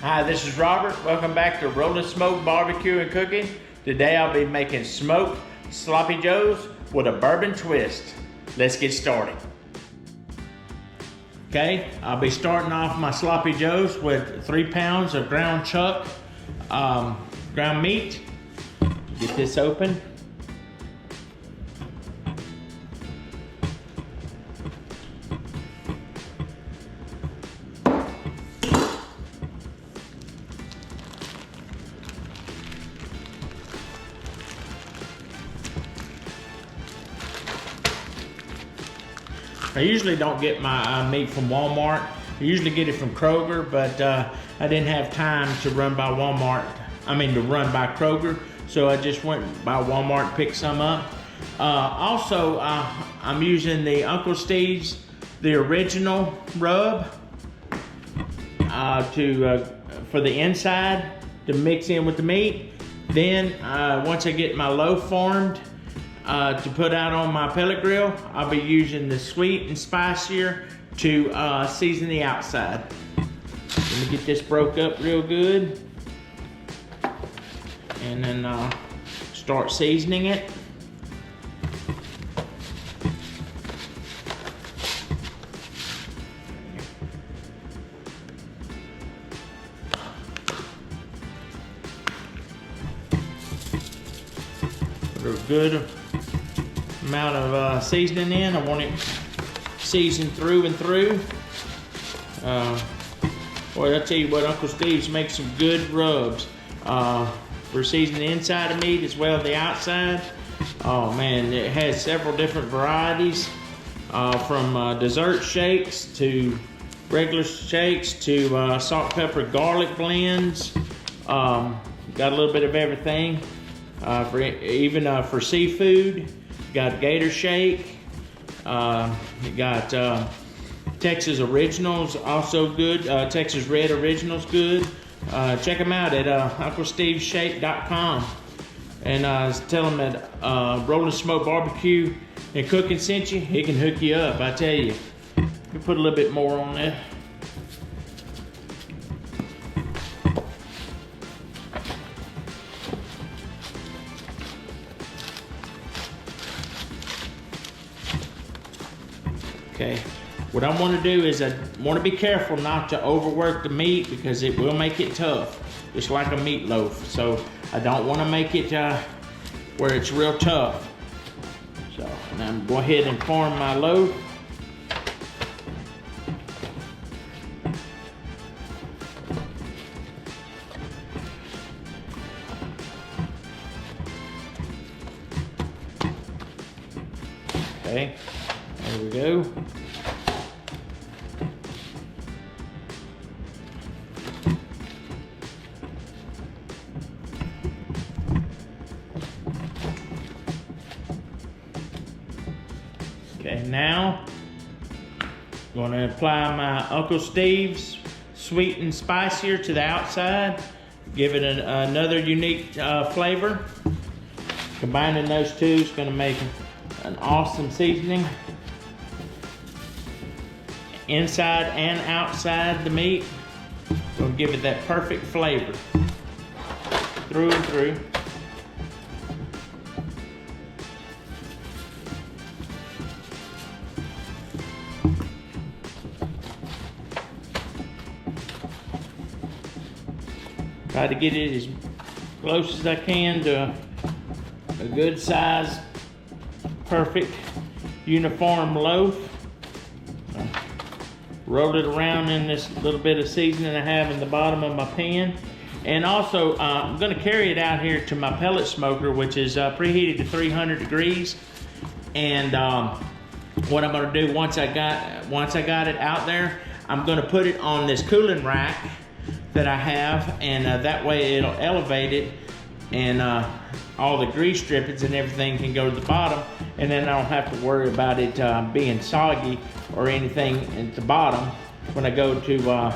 Hi, this is Robert. Welcome back to Rollin' Smoke Barbecue and Cooking. Today I'll be making smoked sloppy joes with a bourbon twist. Let's get started. Okay, I'll be starting off my sloppy joes with 3 pounds of ground chuck, ground meat. Get this open. I usually don't get my meat from Walmart. I usually get it from Kroger, but I didn't have time to run by Kroger, so I just went by Walmart and picked some up. Also, I'm using the Uncle Steve's, the original rub for the inside to mix in with the meat. Then once I get my loaf formed, to put out on my pellet grill, I'll be using the sweet and spicier to season the outside. Let me get this broke up real good, and then start seasoning it. Put a good amount of seasoning in. I want it seasoned through and through. Boy, I'll tell you what, Uncle Steve's makes some good rubs for seasoning the inside of meat as well as the outside. Oh man, it has several different varieties, from dessert shakes to regular shakes to salt, pepper, garlic blends. Got a little bit of everything, for seafood. Got Gator Shake. You got Texas Originals, also good. Texas Red Originals, good. Check them out at UncleSteveShake.com. And tell them that Rollin' Smoke Barbecue and Cooking sent you. He can hook you up, I tell you. You put a little bit more on there. Okay, what I want to do is I want to be careful not to overwork the meat because it will make it tough, just like a meatloaf. So I don't want to make it where it's real tough. So and I'm going ahead and form my loaf. Okay, there we go. Okay, now I'm going to apply my Uncle Steve's sweet and spicier to the outside. Give it another unique flavor. Combining those two is going to make an awesome seasoning. Inside and outside the meat. Going to give it that perfect flavor. Through and through. Try to get it as close as I can to a good size, perfect, uniform loaf. Roll it around in this little bit of seasoning I have in the bottom of my pan. And also, I'm gonna carry it out here to my pellet smoker, which is preheated to 300 degrees. And what I'm gonna do once I got it out there, I'm gonna put it on this cooling rack that I have, and that way it'll elevate it, and all the grease drippings and everything can go to the bottom, and then I don't have to worry about it being soggy or anything at the bottom when I go to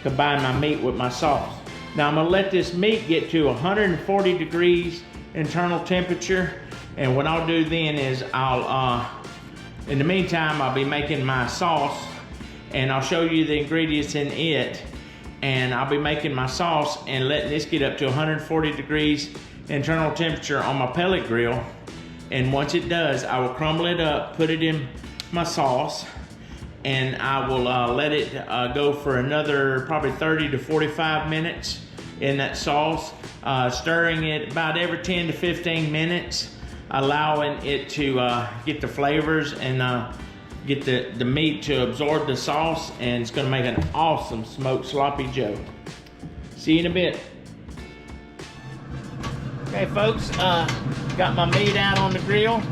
combine my meat with my sauce. Now I'm gonna let this meat get to 140 degrees internal temperature, and what I'll do then is in the meantime, I'll be making my sauce, and I'll show you the ingredients in it. and I'll be making my sauce and letting this get up to 140 degrees internal temperature on my pellet grill. And once it does, I will crumble it up, put it in my sauce, and I will let it go for another probably 30 to 45 minutes in that sauce, stirring it about every 10 to 15 minutes, allowing it to get the flavors and get the meat to absorb the sauce, and it's gonna make an awesome smoked sloppy joe. See you in a bit. Okay folks, got my meat out on the grill,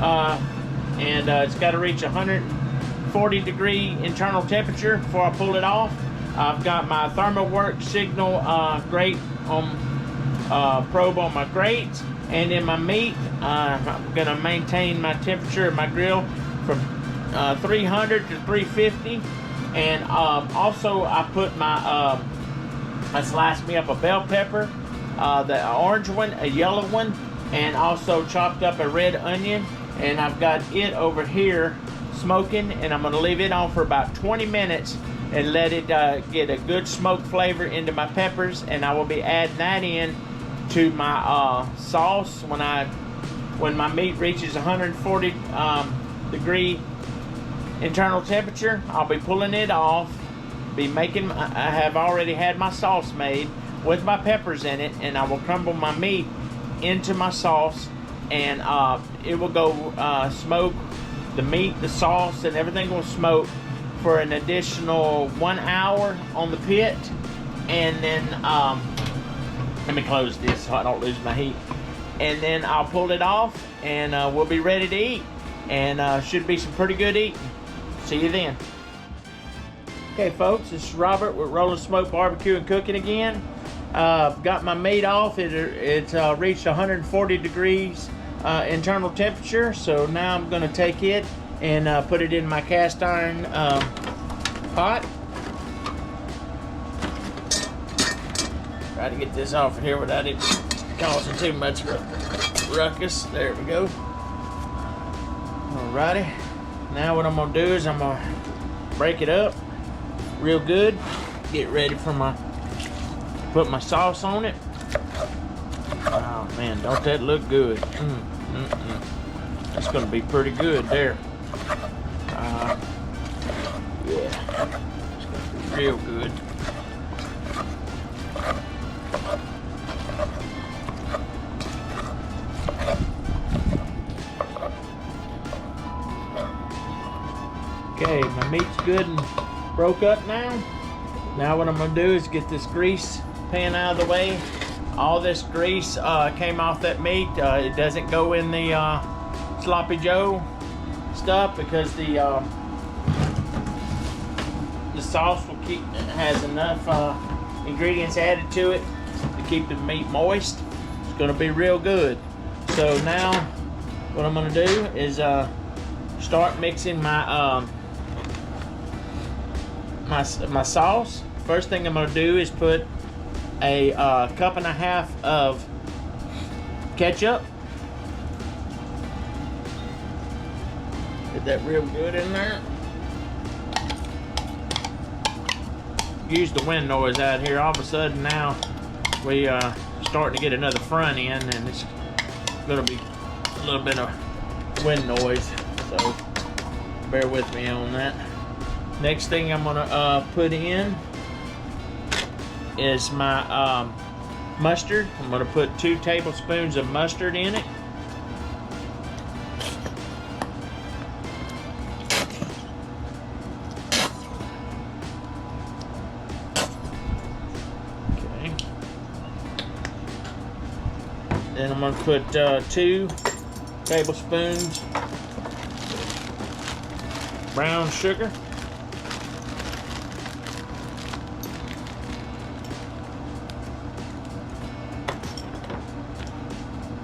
and it's gotta reach 140 degree internal temperature before I pull it off. I've got my ThermoWorks signal grate on probe on my grates, and in my meat, I'm gonna maintain my temperature of my grill from 300 to 350, and also I put my I sliced me up a bell pepper, the orange one, a yellow one, and also chopped up a red onion, and I've got it over here smoking, and I'm gonna leave it on for about 20 minutes and let it get a good smoked flavor into my peppers, and I will be adding that in to my sauce when my meat reaches 140 degree internal temperature. I'll be pulling it off, I have already had my sauce made with my peppers in it, and I will crumble my meat into my sauce, and it will go smoke the meat, the sauce, and everything will smoke for an additional 1 hour on the pit. And then let me close this so I don't lose my heat, and then I'll pull it off, and we'll be ready to eat, and should be some pretty good eating. See you then. Okay folks, this is Robert with Rolling Smoke Barbecue and Cooking again. Got my meat off. It's reached 140 degrees internal temperature, so now I'm going to take it and put it in my cast iron pot. Try to get this off of here without it causing too much ruckus. There we go. Alrighty. Now what I'm gonna do is I'm gonna break it up real good. Get ready for put my sauce on it. Oh man, don't that look good? That's gonna be pretty good there. Yeah, it's gonna be real good. Okay, my meat's good and broke up now. Now what I'm gonna do is get this grease pan out of the way. All this grease came off that meat. It doesn't go in the sloppy joe stuff because the sauce has enough ingredients added to it to keep the meat moist. It's gonna be real good. So now what I'm gonna do is start mixing my my sauce. First thing I'm gonna do is put a cup and a half of ketchup. Get that real good in there. Use the wind noise out here. All of a sudden now we starting to get another front in, and it's gonna be a little bit of wind noise, so bear with me on that. Next thing I'm gonna put in is my mustard. I'm gonna put 2 tablespoons of mustard in it. Okay. Then I'm gonna put 2 tablespoons brown sugar.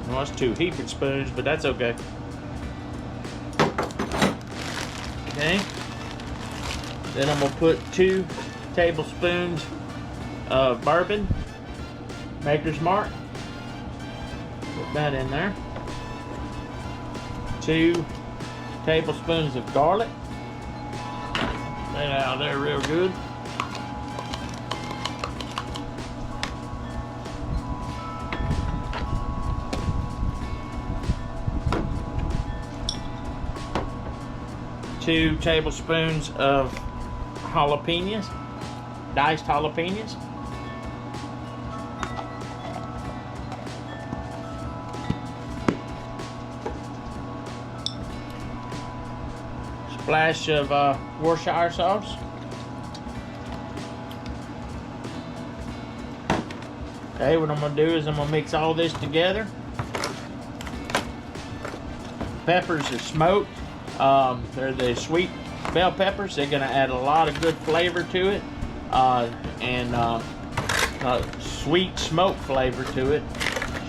Well, that's 2 heaping spoons, but that's okay. Okay. Then I'm gonna put 2 tablespoons of bourbon, Maker's Mark. Put that in there. 2 tablespoons of garlic. That out there real good. 2 tablespoons of jalapenos, diced jalapenos. Splash of Worcestershire sauce. Okay, what I'm gonna do is I'm gonna mix all this together. Peppers are smoked. They're the sweet bell peppers. They're gonna add a lot of good flavor to it, and sweet smoke flavor to it.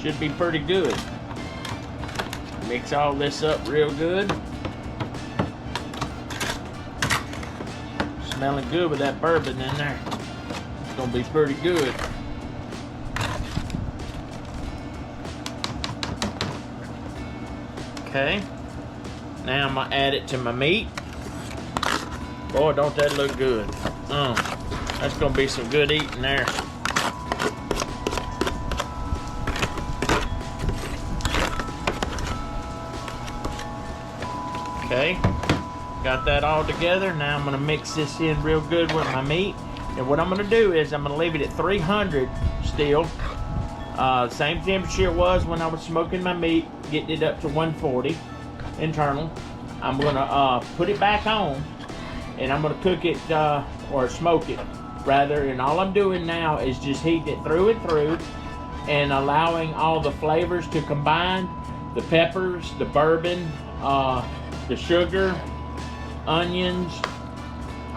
Should be pretty good. Mix all this up real good. Smelling good with that bourbon in there. It's gonna be pretty good. Okay, now I'm gonna add it to my meat. Boy, don't that look good. That's gonna be some good eating there. Okay, got that all together. Now I'm gonna mix this in real good with my meat. And what I'm gonna do is I'm gonna leave it at 300 still. Same temperature it was when I was smoking my meat, getting it up to 140 internal. I'm gonna put it back on, and I'm gonna cook it or smoke it rather. And all I'm doing now is just heating it through and through, and allowing all the flavors to combine: the peppers, the bourbon, the sugar, onions,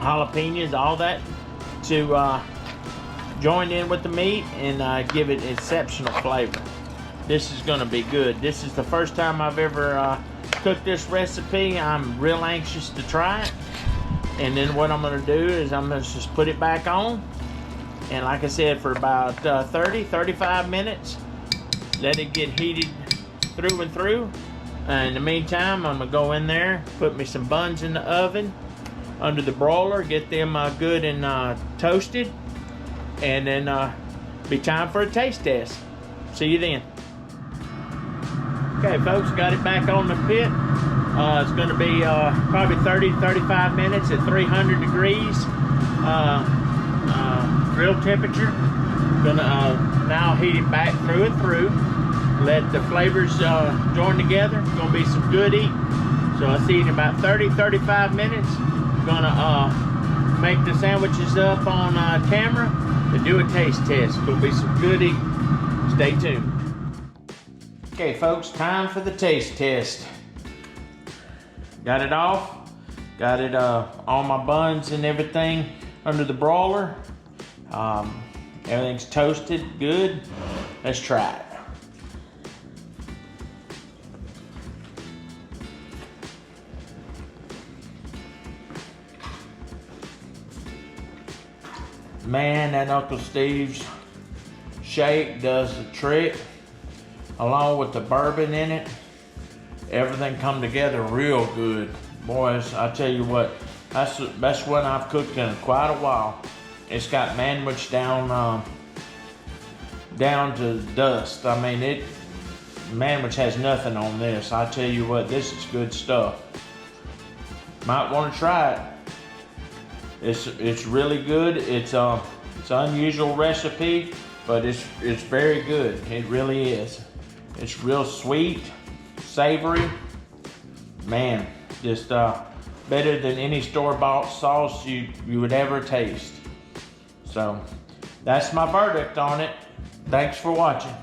jalapenos, all that to join in with the meat and give it exceptional flavor. This is gonna be good. This is the first time I've ever cooked this recipe. I'm real anxious to try it. And then what I'm gonna do is I'm gonna just put it back on. And like I said, for about 30-35 minutes, let it get heated through and through. In the meantime, I'm gonna go in there, put me some buns in the oven under the broiler, get them good and toasted. And then be time for a taste test. See you then. Okay, folks, got it back on the pit. It's going to be probably 30-35 minutes at 300 degrees grill temperature. Gonna now heat it back through and through. Let the flavors join together. It's gonna be some good eating. So I see in about 30-35 minutes. Gonna make the sandwiches up on camera to do a taste test. It'll be some good eating. Stay tuned. Okay, folks, time for the taste test. Got it off. Got it all my buns and everything under the broiler. Everything's toasted good. Let's try it. Man, that Uncle Steve's shake does the trick. Along with the bourbon in it, everything come together real good. Boys, I tell you what, that's the best one I've cooked in quite a while. It's got manwich down to dust. I mean, manwich has nothing on this. I tell you what, this is good stuff. Might want to try it. It's really good. It's an unusual recipe, but it's very good. It really is. It's real sweet, savory. Man, just better than any store-bought sauce you would ever taste. So that's my verdict on it. Thanks for watching.